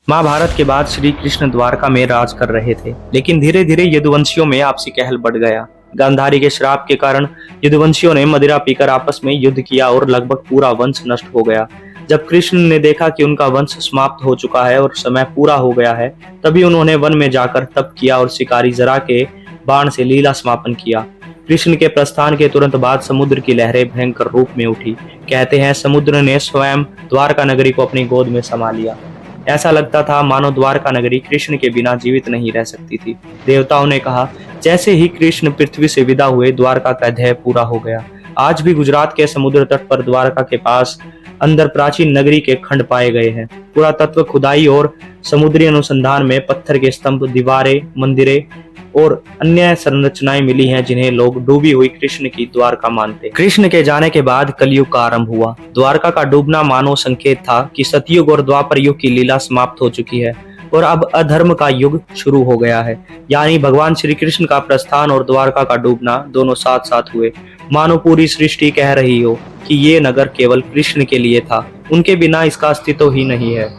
महाभारत के बाद श्री कृष्ण द्वारका में राज कर रहे थे, लेकिन धीरे धीरे यदुवंशियों में आपसी कहल बढ़ गया। गांधारी के श्राप के कारण यदुवंशियों ने मदिरा पीकर आपस में युद्ध किया और लगभग पूरा वंश नष्ट हो गया। जब कृष्ण ने देखा कि उनका वंश समाप्त हो चुका है और समय पूरा हो गया है, तभी उन्होंने वन में जाकर तप किया और शिकारी जरा के बाण से लीला समापन किया। कृष्ण के प्रस्थान के तुरंत बाद समुद्र की लहरें भयंकर रूप में उठी। कहते हैं समुद्र ने स्वयं द्वारका नगरी को अपनी गोद में समा लिया। ऐसा लगता था मानो द्वारका नगरी कृष्ण के बिना जीवित नहीं रह सकती थी। देवताओं ने कहा, जैसे ही कृष्ण पृथ्वी से विदा हुए द्वारका का ध्येय पूरा हो गया। आज भी गुजरात के समुद्र तट पर द्वारका के पास अंदर प्राचीन नगरी के खंड पाए गए हैं। पुरातत्व खुदाई और समुद्री अनुसंधान में पत्थर के स्तंभ, दीवारें, मंदिरें और अन्य संरचनाएं मिली हैं, जिन्हें लोग डूबी हुई कृष्ण की द्वारका मानते। कृष्ण के जाने के बाद कलयुग का आरंभ हुआ। द्वारका का डूबना मानो संकेत था कि सतयुग और द्वापर युग की लीला समाप्त हो चुकी है और अब अधर्म का युग शुरू हो गया है। यानी भगवान श्री कृष्ण का प्रस्थान और द्वारका का डूबना दोनों साथ साथ हुए। मानो पूरी सृष्टि कह रही हो कि ये नगर केवल कृष्ण के लिए था, उनके बिना इसका अस्तित्व ही नहीं है।